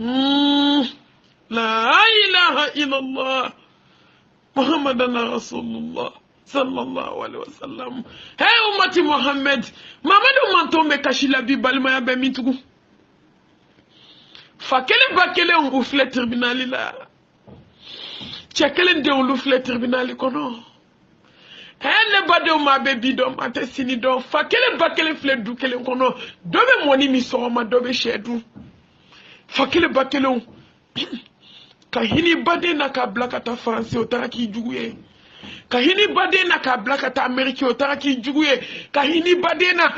La ilaha illallah Muhammadan Rasulullah sallallahu alaihi wasallam. Hey umati Muhammad, Mamadou Mantombe kashila bi balmaya be mitugu. Fakele bakele on oufle tribunal la. Tchekele de on oufle tribunal kono. Hele bade o ma be bidom ate sini do fakele bakele fle du kele kono. Dobe moni mi so ma dobe shedu. Fakele bakele on kahini bade na ka blakata France otaraki juguye. Kahini bade na ka blakata Amerique otaraki juguye. Kahini bade na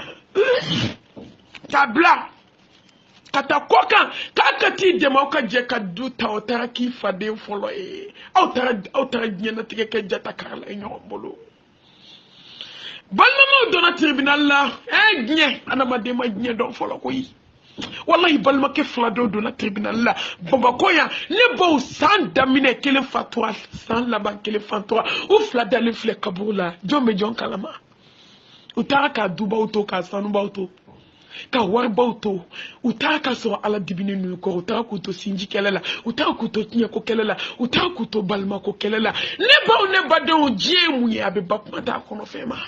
tabla kata koka kakati demauka jeka duta otaraki fade folo autara nyena tike jata karla nyobolo. Balma dona tribunal la gnye anama de ma gnye don folo ko yi. Wallahi balma ke flado do na tribunal la baba koya ne bo san damine kele fatwa san la ba kele fatwa ou flada le fle kabula jombe jon kalama utara ka duba auto ka sanu ba auto ka war ba auto utara ka so ala dibine nu ko utara ku to sinji kelela utara ku to tinya ko kelela utara ku to balma ko kelela ne ba de o jemu ya be bap mata ko no fema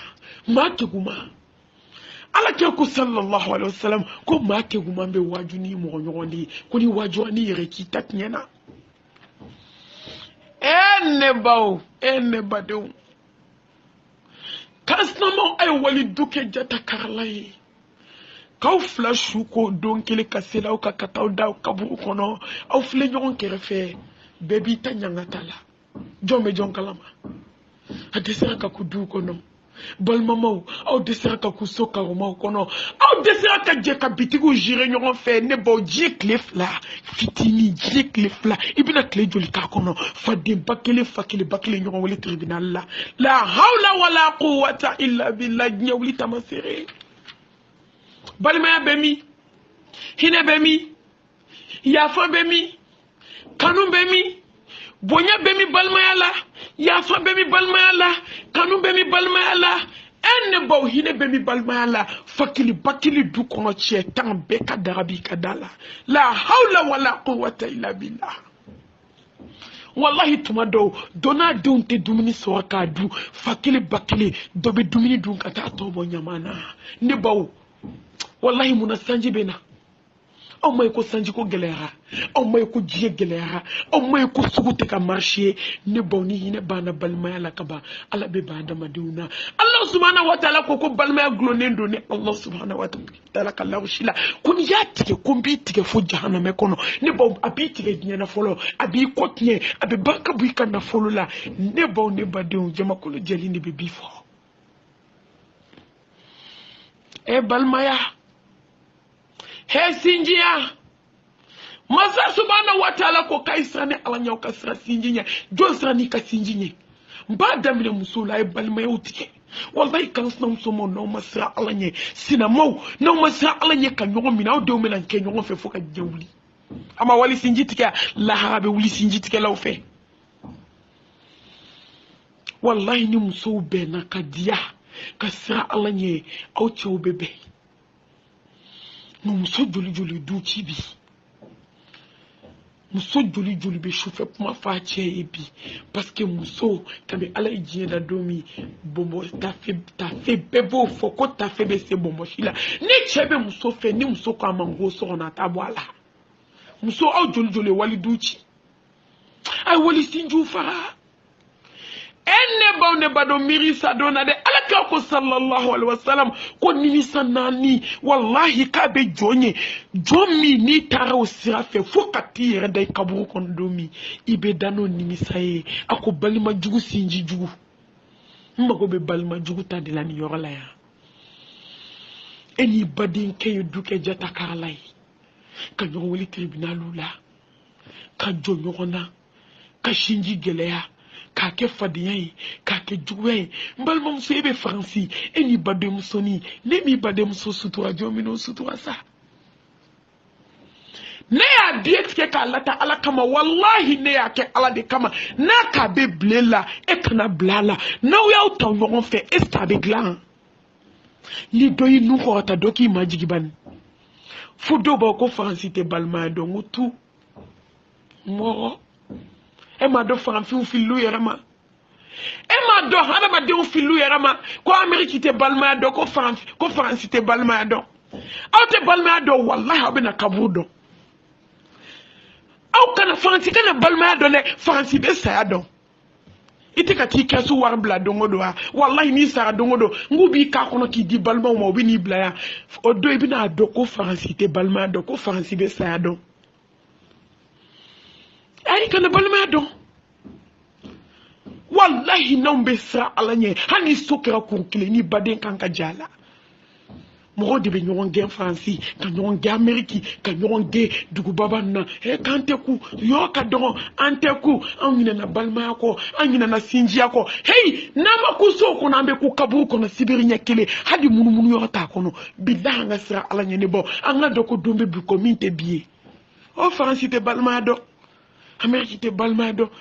ma ke guma ala ke ko sallallahu alaihi wasallam ko ma ke guma be waju ni mo nyoni ko ni waju ani yere ki tatnyana enne badu kasna mo ay wali duke jata karlay kaw flashu ko don kele kasela o ka kataw daw kaburu kono aw fle nyon kere fe bebi tanyanga tala jombe jonkalama adesera ka kudu kono balmamaw aw desera ka kusoka roma kono aw desera ka je ka bitigu jire nyon fe ne bo je klefla fitini je klefla ibina kle joli ka kono fadde bakele fakele bakele nyon wali tribunal la hawla wala quwwata illa billah nyawli tamasere balmaya bemi hine bemi yafa bemi kanun bemi bonya bemi balmaya la yafa bemi balmaya la kanun bemi balmaya la enne baw hine bemi balmaya la fakili bakili du kono chetan beka darabi kadala la hawla wala quwwata illa billah. Wallahi tumado dona donte dumini soka du fakili bakili dobe dumini dun kata tobo nyamana ne baw wallahi muna sanji bena aw may ko sanji ko gelera aw may ko jiye gelera aw may ko sugute ka marché ne bawni hine bana balmaya la kaba ala be bada maduna Allah subhanahu wa ta'ala ko balmaya glonendo ne Allah subhanahu wa ta'ala kallahu shila kun yatike ko bi tike fo jahannama kono ne baw abi tike nyana folo abi ko tnie abi banka bu kana folo la ne baw ne badew jama ko jeli ne be bifo e balmaya he sinjiya masa subhanahu wa ta'ala ko kaisrani alanya ka sra sinjinya jo srani ka sinjinye mba damile musula e balmaya utike wallahi kan sna musomo no masra alanya sinamo no masra alanya ka nyogo mina o de o mena ke nyogo fe foka jawli ama wali sinjitike la habe wuli sinjitike law fe wallahi ni muso be na kadiya ka sra alanya au chew bebe no muso joli du chibi muso joli be chauffeur pour ma fa bi parce que muso kabe ala ijie da domi bombo ta fait bebo foko ta fait be se bombo shila ni chebe muso fe ni muso ko amango so na tabwala muso au joli wali duchi ay wali sinju fara enne bawne bado mirisa dona de alaka ko sallallahu alaihi wasallam ko nimisa nani wallahi ka be jonye jomi ni tara osira fe fokati yere day kaburu kon domi ibe dano nimisa ye ako balima jugu sinji jugu mbago be balima jugu ta de la ni yorola ya eni badin ke duke jata karlay ka nyo wali tribunalula ka jonyo na ka shinji geleya kake fadiyan kake juwe mbal mom sebe franci eni badem soni nemi badem so sutura jomino sutura sa ne ya diet ke kalata ala kama wallahi ne ya ke ala de kama na ka be blela e kana blala na ya utan yon fe esta be glan ni doyi nu ko ta doki majigi ban fudo ba ko franci te balma do ngutu Moro. E ma do fanfi filu yerama. E ma do hana ma de filu yerama. Ko Amerique te balma do ko France te balma do. Aw te balma do wallahi abena kabudo. Aw kana France kana balma do le France be saya do. Ite ka ti kesu war bla dongo do wallahi ni sara dongo do ngubi ka kono ki di balma mo bi ni bla ya o do ibina do ko France te balma do ko France be saya do. Ay kana balma do wallahi nombe sa alanye hani sokera kunkile ni baden kanka jala mo de be nyon gen France ka nyon gen Amerique ka nyon gen dugu baba na e kante ku yo ka don ante ku anyina na balma ko anyina na sinji ko hey nama ku so ko na be ku kaburu ko na sibiri nyakele hadi munu yo ta ko no billahi nga sira alanye ne bo anga do ko dombe bi ko minte biye o France te balma do Amerique te balma do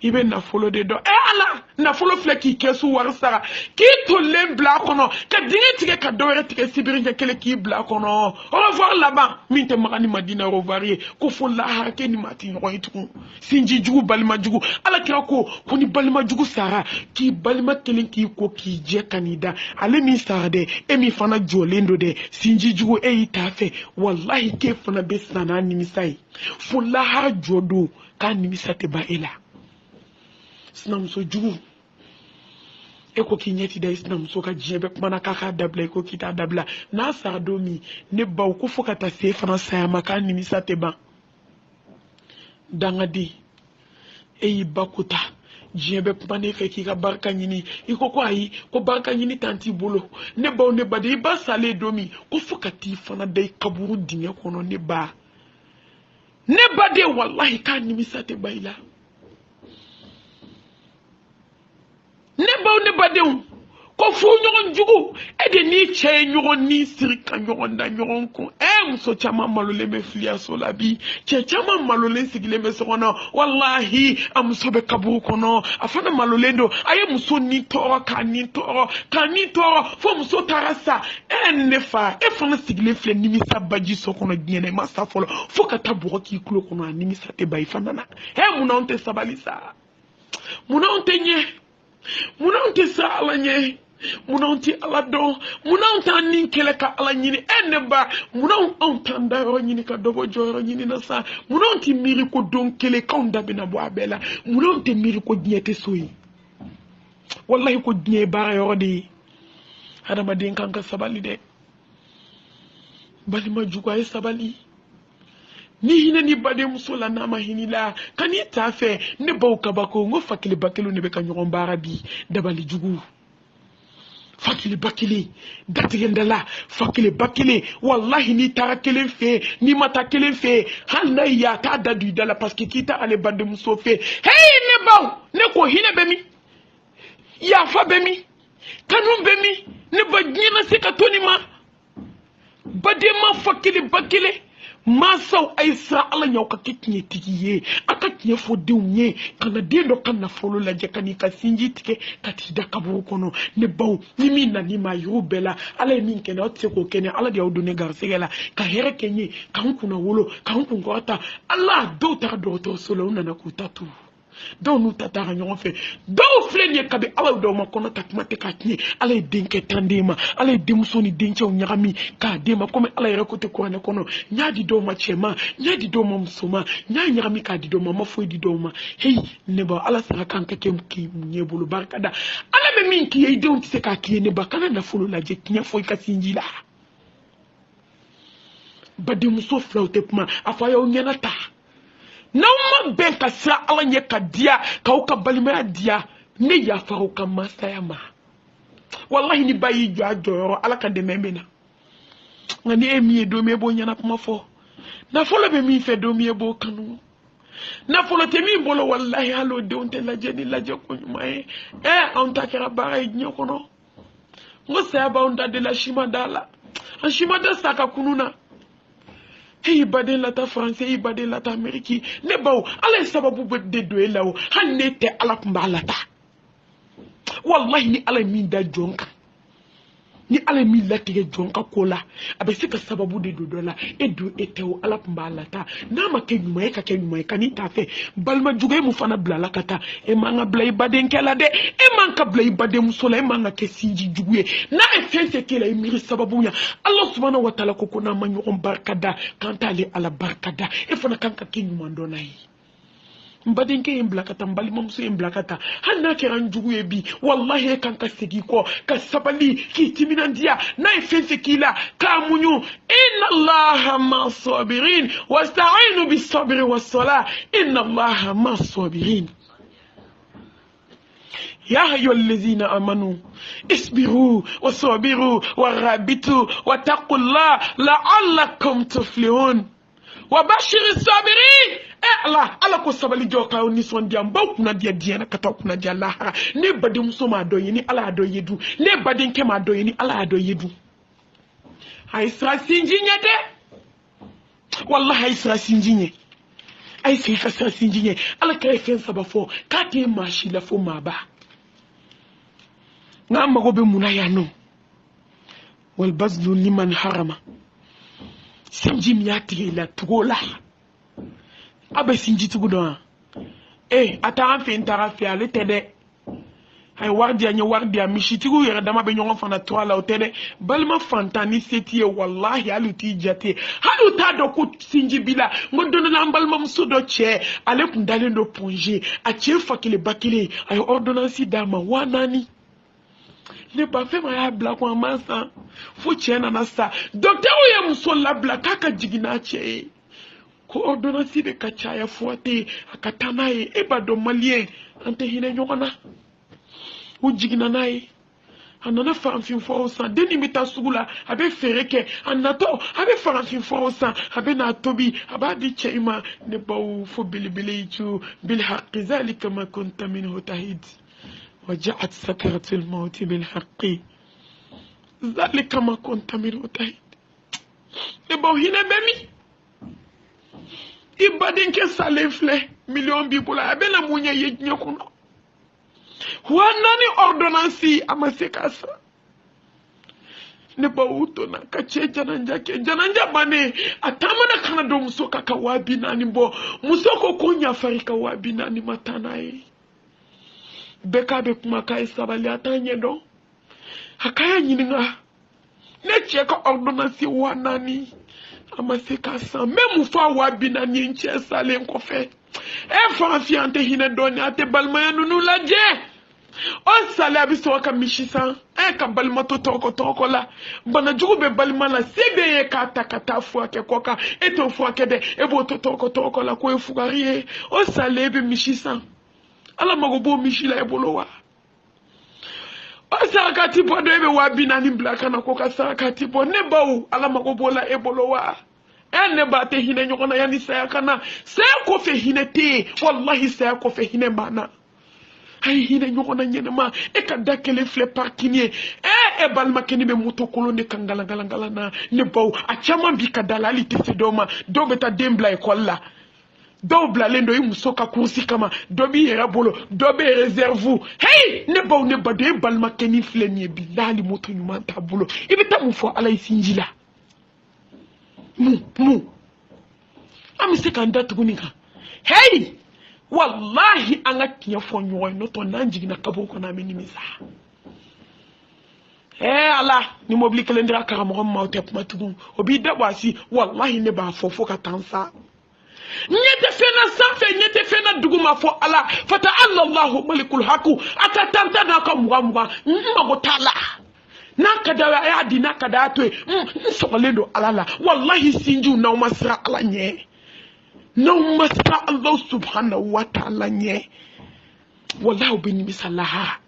ibe na follow de do ala na follow fleki kesu warsara ki to lem bla kono ka dinga tige ka dore tige sibiri kele ki bla kono au revoir là-bas minte magani madina rovarie ko fo la harake ni matin ko itu sinji jugu balima jugu ala kira ko ni balima jugu sara ki balima kelen ki ko ki je kanida ale mi sara de e mi fana jolendo de sinji jugu e itafe wallahi ke fana be sana ni misai fo la har jodo kan ni misate ba ela Snam so jugu eko ki nyeti da snam so ka jebe mana kaka dabla eko kita dabla na sa domi ne ba ko foka ta se France ya maka ni misate ba dangadi e bakuta jebe pane fe ki ka barka nyini iko ko ayi ko barka nyini tanti bolo ne ba de ba sale domi ko foka ti fana dai kaburu dinye kono ne ba de wallahi ka ni misate ba ila ne ba de ko fu nyon jugu e de ni che nyon ni sirika nyon da nyon ko muso chama malole me flia so labi che chama malole sigile me so kono wallahi amso be kabu kono afana malole ndo aye muso ni toro fo muso tarasa nefa e fana sigile fle ni misa baji so kono diene ma sa folo fo kata buro ki klo kono ni misa te bay fana na munonte sabalisa munonte nye munonte sa alanye munonte alado munonte anin kele ka alanyini eneba munon ontanda ro nyini ka dobo joro nyini na sa munonte miri ko don kele ka onda bina bo abela munonte miri ko diete soyi wallahi ko die bara yo di adama den kanka sabali de bali ma jugo ay sabali ni hina ni bade musola na ma hinila kani ta fe ne baw kabako ngo fakili bakilo ne be ka nyon barabi dabali jugu fakili bakili datigendala fakili bakili wallahi ni tarakelen fe ni mata kelen fe hanna ya ta dadu dala parce que kita ale bade muso fe hey ne baw ne ko hina be mi ya fa be mi kanun be mi ne ba nyina se ka toni ma bade ma fakili bakili Masaw Aisra ala nyaw ka kitnye tigiye aka kinye fo deunye kana dendo kana folo la jekani ka sinji tike kati da kaburu kono ne baw ni min na ni ma yubela ala min kena otse ko kene ala dia odone garsegela ka here kenye ka hunkuna wolo ka hunkungota ala do ta do to solo na kutatu do nu tatara nyon fe do flenye kabe ala do ma kono takmate ka kinye ala denke tandema ala demusoni denche nyagami ka dema comme ala rekote ko ne kono nyaadi do ma chema nyaadi do ma musoma nyagami ka di do ma fo di do ma hey ne ba ala sara kan ka kem ki nyebulu barkada ala be min ki yede on se ka ki ne ba kana na fulu la je kinya fo ka sinjila ba de muso flauté pma afa yo nyanata Nama ben ka sira ala nye ka dia ka uka balima dia ne ya fa uka masaya ma wallahi ni bayi jo ala ka de memena ngani emi do me bo nyana kuma fo na folo be mi fe do mi bo kanu na folo te mi bolo wallahi halo de on te la jeni la je ko nyumae on ta kera bara nyoko no ngo sa ba on da de la shimada saka kununa hey bade lata français hey bade lata américain ne baw ala sababu be de do elaw hanne te ala kumba lata wallahi ni ala min da jonka ni ala mi latigɛ jɔn ka ko la a bɛ se ka sababu de don dɔ la e don e tɛ o ala tun b'a lata n'a ma kɛ ɲuman ye ka kɛ ɲuman ye ka n'i t'a fɛ balima jugu e mun fana bila la ka taa e man ka bila i badenkɛ la dɛ e man ka bila i badenmuso la e man ka kɛ sinji jugu ye n'a ye fɛn fɛn k'e la i miiri sababu ɲa ala subahanahu wa taala ko n'a ma ɲɔgɔn barika da k'an t'ale ala barika da e fana kan ka kɛ ɲuman dɔnna ye mbadenke in bila ka taa mbalimamuso in bila ka taa hali n'a kɛra n jugu ye bi wallahi e kan ka segin kɔ ka sabali k'i timinandiya n'a ye fɛn fɛn k'i la k'a muɲu inna allaha ma sabirin wasta'inu bisabri wassalah inna allaha ma sabirin يا أيها الذين آمنوا اصبروا وصابروا ورابطوا واتقوا الله لعلكم تفلحون وبشر الصابرين Allah ala ko sabali joka ni son diam ba kuna dia diana kata kuna dia lahara ne badin so ma doyi ni ala do yedu ne badin ke ma doyi ni ala do yedu hay sra sinjinye de wallahi hay sra sinjinye ay fi ka sra sinjinye ala kay fen sabafo ka te ma shi la fo ma ba ngam mago be munaya no wal bazlu liman harama sinjim ya tigela tugola abe sinji tugudo ata an fe ntara fe ale tede ay wardi anya wardi amishi tigu yere dama be nyongo fana to ala otede balma fantani setie wallahi aluti jate halu ta do ko sinji bila ngondo na balma musudo che ale kundale ndo ponje a che fakile bakile ay ordonnance dama wanani ne ba fe ma ya bla ko amansa fo che na na sa docteur ye musolla bla kaka jigina che ko ordonnance de kachaya fuate akatana ye ebado malien ante hine nyogona ujigina naye anana faramfin fo osan deni mita sugula abe fereke anato abe faramfin fo osan abe na tobi abadi cheima ne baw fo bilibili ju bil haqqi zalika ma kunta minhu tahid وجاءت سكرة الموت بالحق ذلك ما كنت منه tahid ne baw hine bemi ibadin ke salefle million bibula abena munya yejnya kuno wanani ordonnance amasekasa ne bawuto na kache jananja bane atamana kana do musoka ka wabi nani bo musoko konya farika wabi nani matanae beka be kuma kai sabali atanye do akaya nyininga ne cheka ordonnance wanani amasekasa même fa wabi nani nche sale nkofe e fa fiante hine doni ate balma nunu laje on sale abiso ka mishisa e ka balma to toko la bana jugu be balma la sebe ye ka takata fu ake koka e to fu ake de e bo to toko la ko e fugari on sale be mishisa ala magobo mishila e bolowa Osakati po do ebe wabi nani blaka na koka sakati po ne bawu ala magobola e bolowa ene ba te hine nyokona yani saya kana saya ko fe hine te wallahi saya ko fe hine mana ay hine nyokona nyene ma e ka dakele fle parkinier e balma keni be moto kolonde kangala na ne bawu a chama bi ka dalali te se doma do beta dembla e kolla do bla lendo yi musoka kursi kama do bi yera bolo do be reserve hey ne bawu ne bade balma keni fle ni bi dali moto nyuma ta bolo ibe ta mu fo ala isinjila mu amise kan datugunika hey wallahi anga kiya fo nyoy no to nanjigi na kabo ko na minimisa ala ni mobli kalendra karamo ma otep matugu obi dabasi wallahi ne ba fofo ka tansa nyete fena sanfe nyete fena duguma fo ala fata Allahu malikul haqu atatanta na ka muga mago tala nakada ya di nakada to nsogolendo alala wallahi sinju na umasra ala nye na umasra Allah subhanahu wa ta'ala nye wallahi bin misalaha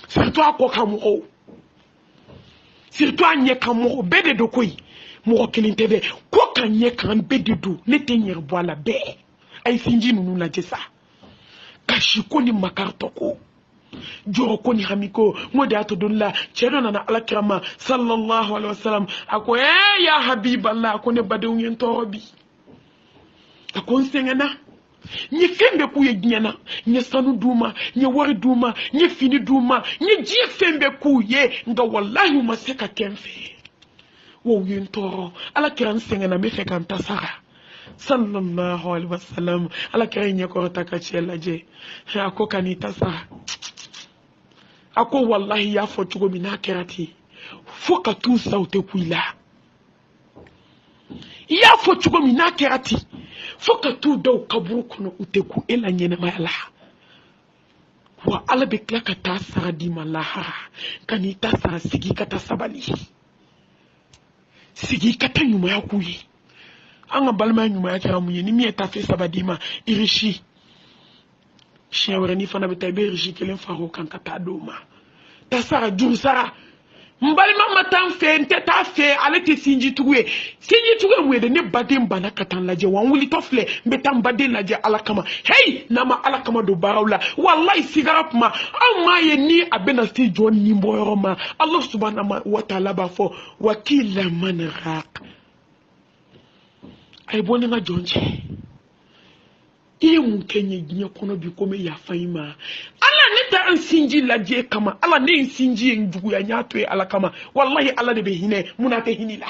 surtout akoka mo surtout anye kamo bede do koy mo kilintebe ko kanye kan bede do ne tenyer boala be ay sinji nunu la jesa kashiko ni makartoko joro koni hamiko ngode atodunla chedo na alakrama sallallahu alaihi wasallam ako ya habiballah ko ne bade nyen torobi akon sengena Nye fembe ku ye dinyana, nye sanu duma, nye wari duma, nye fini duma, nye die fembe ku ye, nga wallahi umaseka kemfe. Wo yintoro, ala kiran sengena mefe kanta sara. Sallallahu alaihi wasallam, ala kiran nye korota kachela je. Ako kanita sara. Ako wallahi ya fotugo mina kerati. Foka tu saute kuila. Ya fotugo mina kerati. Foka tu do kaburu kono uteku ela nyene mayala. Wa ala bekla kata sara di malahara. Kanita sara sigi kata sabali. Sigi kata nyuma ya kuyi. Anga balma nyuma ya kera munye ni miye tafe sabadima irishi. Shiawere ni fana betaibe irishi kelen faro kankata doma. Ta sara juru sara. Mbalima matan fe nteta fe alete sinji tuwe mwede ne bade mbana katan laje wanwuli tofle mbeta mbade laje alakama hey nama alakama do barawla wallahi sigarap ma amma ye ni abena sti jon ni mboyoroma Allah subhanahu wa ta'ala ba fo wakila man raq ay boni nga jonje iye munkenye ginye kono bi kome ya faima ala neta ansinji laje kama ala ne nsinji njugu ya nyatwe ala kama wallahi ala de be hine munate hinila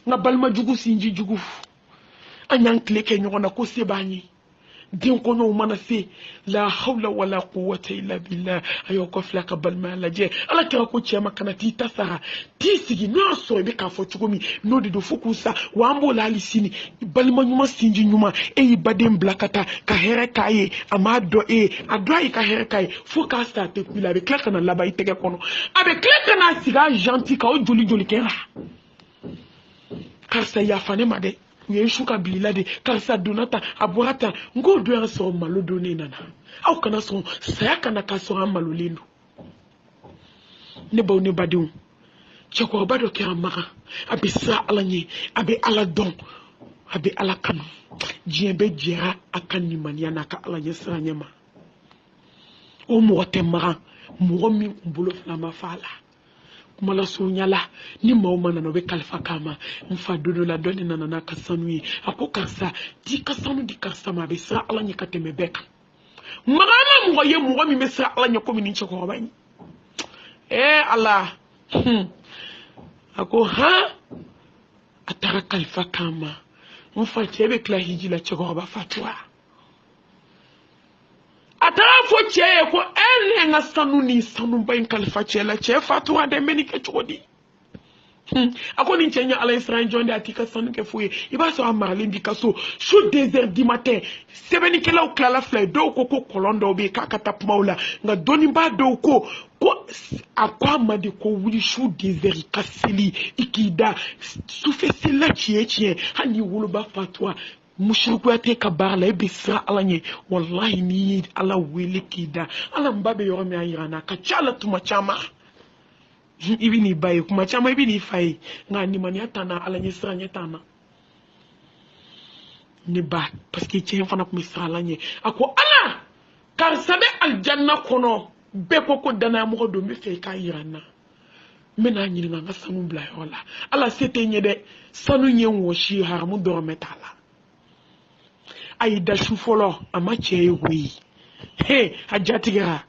na balma jugu sinji jugu anyan kleke nyona ko sebani din kono mana se la hawla wala quwwata illa billah ayo ko flaka balma laje ala kira ko chema kana ti tasara ti sigi no so be ka fo chugumi no de do fokusa wambo la lisini balma nyuma sinji nyuma e badem blakata ka here kaye amado adoi ka here kaye foka start pila be klaka na laba itege kono abe klaka na siga gentil ka o joli kera karsa ya fane made Yeshuka bilade kansa donata aburata ngo do so malo doni nana au kana so saya kana kaso malo lindu ne baw ne badiw cheko bado kera maka abi sa alanye abi ala don abi ala kanu jiembe jera akani maniana ka alanye sranyema o mo temara mo mi mbulo na mafala mala sunyala ni mauma na nobe kalfa kama mfa dodo la doni na nana kasanui ako karsa di kasanu di karsa ma be sa ala nya kateme beka magana mo ye mo mi mesa ala nya ko mi nche ko bani Allah ako ha atara kalfa kama mfa chebe kla hijila chego ba fatwa atara fo cheye ko nga sanu ni sanu bain kalfa chela che fatwa de menike chodi ako ni chenya ala Israël jonde atika sanu ke fuye iba so amarle ndika so sous désert du matin sebeni ke law klala fly do ko kolondo be kakata pmaula nga doni ba do ko akwa made ko wuli sous désert kaseli ikida soufesela chie hani wulu ba fatwa mushriku ate kabarla ibisra alanye wallahi ni ala wele kida ala mbabe yoromi ayirana ka chala tumachama ibini baye kuma chama ibini fai ngani mani atana alanye sranye tana ni ba parce que tien fana kuma sra alanye ako ala kar sabe aljanna kono be ko dana mo do mi fe ka yirana mena nyini nga sanu bla yola ala sete nyede sanu nyen wo shi haramu do metala aida shufolo amache wi he ajatigira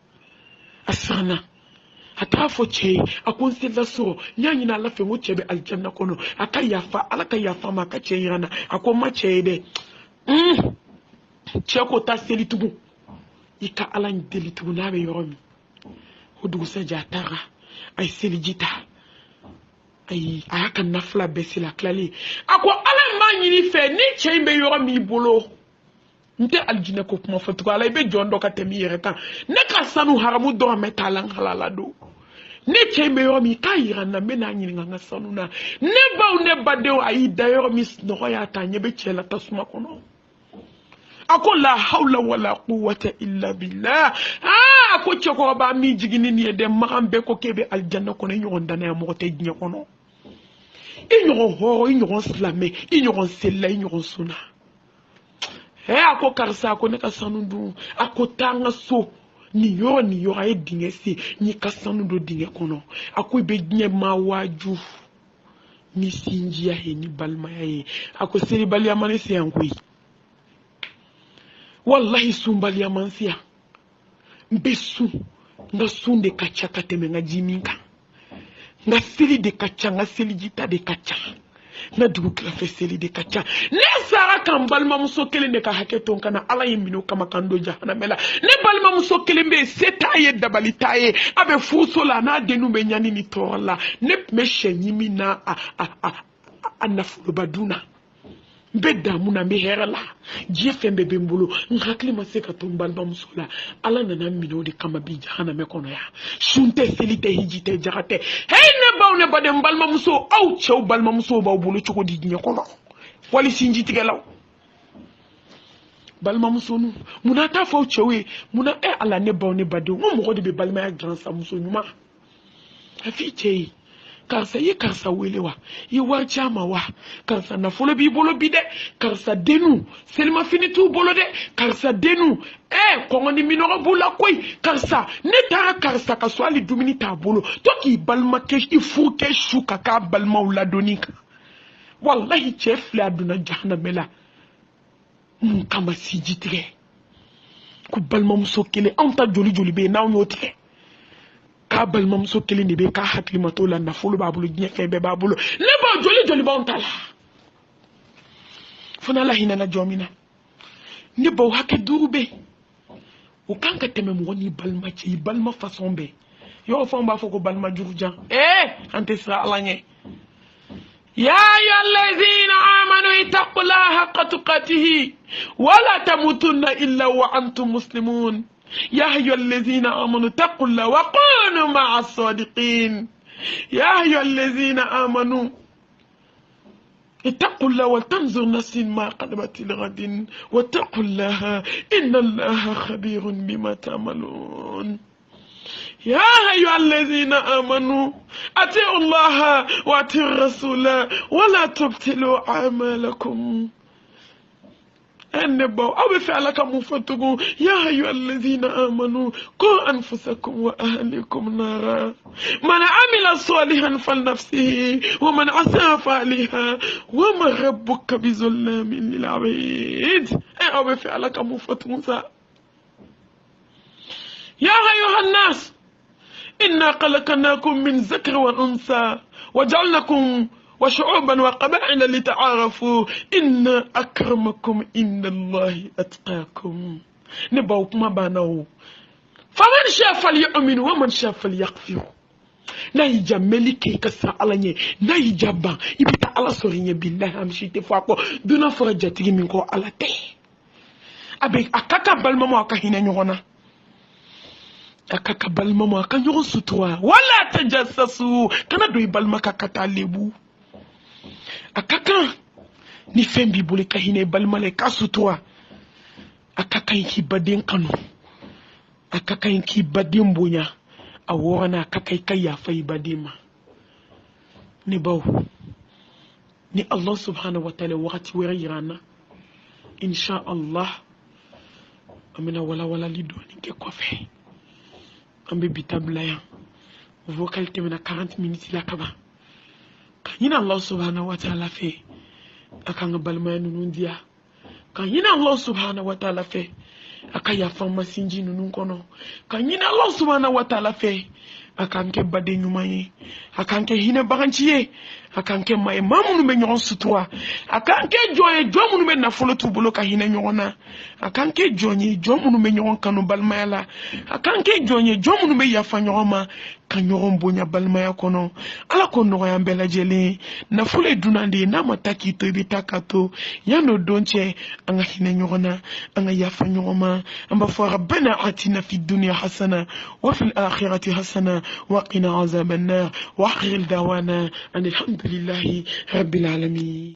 asana atafo che akonsela so nyanyi na lafe mo chebe aljanna kono akayafa alakayafa makache yana akoma chede cheko taseli tubu ika alan deli tubu nabe yoromi hudu sajatara ay selijita ay aka nafla besila klali ako alan manyini fe ni chembe yoromi bolo nte aljina ko kuma fatu ala be jondo ka temi yereta ne ka sanu haramu do metalan halala do ne chembe yo mi kayira na mena nyini nga sanu na ne baw ne badeo ayi dayo mi no ya tanye be chela tasuma kono ako la hawla wala quwwata illa billah ako choko ba mi jigini ni de marambe ko kebe aljanna kono nyoronda na mo te ginye kono inyoron horo inyoron slamé inyoron sella inyoron suna ako karsa ako ne kasanu du ako tanga so ni yo ay dinge si ni kasanu do dinge kono ako be ginye ma waju ni sinji ya he ni balma ya he ako seri bali amane se yankui wallahi sumbali ya mansia mbesu nga sunde kacha kateme nga jiminka nga seli de kacha nga seli jita de kacha na dugu kilafe seli de kacha ne sara kan balma muso kelen de ka haketon kana ala yimino kama kando jahanamela ne balma muso kelen be setaye dabali taye abe fuso la na denu be nyani ni tola ne me shenyimi na anafulu baduna mbeda muna meherala jefembe bembulu ngakli maseka tombalba musula ala nana mino de kama bi jahaname kono ya shunte selite hijite jagate heyne bawne bade mbalma muso aw chew balma muso baw bulu choko di nya kono wali sinji tigelaw balma muso nu muna ta faw chewe muna ala ne bawne bade mo mo de be balma ya grand sa muso nyuma afi chei karsa yi karsa welewa yi warjama wa karsa na folo bi bolo bi de karsa denu selma finitu bolo de karsa denu kongoni minoro bula koy karsa ne ta karsa ka swali dumini ta bolo to ki balma ke ifu ke shuka ka balma wala donika wallahi chef la duna jahannamela mun kama sijitire ku balma muso kele anta joli joli be naw nyote ka balma muso kelen de be ka haklimato la na fulu babulu nyefe be babulu ne ba joli joli ba ontala fona la hina na jomina ne ba hakke durube o kanka teme mo woni balma ci balma façon be yo fon ba foko balma jurjan ante sra alanye ya ayyuhallazina amanu ittaqullaha haqqa tuqatih wa la tamutunna illa wa antum muslimun يا أيها الذين آمنوا اتقوا الله وكونوا مع الصادقين يا أيها الذين آمنوا اتقوا الله ولتنظر نفس ما قدمت لغد واتقوا الله إن الله خبير بما تعملون يا أيها الذين آمنوا أطيعوا الله وأطيعوا الرسول ولا تبطلوا أعمالكم النبو أو فعلك مفتقوا يا أيها الذين آمنوا قوا أنفسكم وأهلكم نارا من عمل صالحا فلنفسه ومن عسى فعليها وما ربك بظلام للعبيد أو فعلك مفتقوا يا أيها الناس إنا خلقناكم من ذكر وأنثى وجعلناكم وشعوبا وقبائل لتعارفوا إن أكرمكم إن الله أتقاكم نبوك ما بانو فمن شاء فليؤمن ومن شاء فليكفر نايجا ملكي كسا علاني نايجا با يبتا على سوريني بالله أمشي تفاقو دون فرجتي منكو على تي أبيك أكاكا بالمامو أكاهينا نيونا أكاكا بالمامو أكاهينا ستوا ولا تجسسوا كنا دوي بالمكا كتاليبو akaka ni fembi bole kahine balmale kasutoa akaka inki baden kanu akaka inki baden bonya awona akaka kaya fay badima ni baw ni Allah subhanahu wa ta'ala wakati wirana insha Allah amina wala lidoni ke kofe ambe bitabla ya vocal temena 40 minutes la kaba kanyina Allah subhanahu wa ta'ala fe akanga balma nunun dia kanyina Allah subhanahu wa ta'ala fe akaya fama sinji nunun kono kanyina Allah subhanahu wa ta'ala fe akanke bade nyumaye akanke hine baganchiye akanke mai mamunu be nyon sutua akanke joye jomunu be nafolo tubulo ka hine nyona akanke jonye jomunu be nyon kanu balmayala akanke jonye jomunu be yafa nyoma kanyoron bonya balmaya kono ala kono ya mbela jeli nafule dunande na mataki to bitakato yano donche anga hine nyona anga yafa nyoma amba fa rabbana atina fid dunya hasana wa fil akhirati hasana وقنا عذاب النار وآخر دعوانا أن الحمد لله رب العالمين.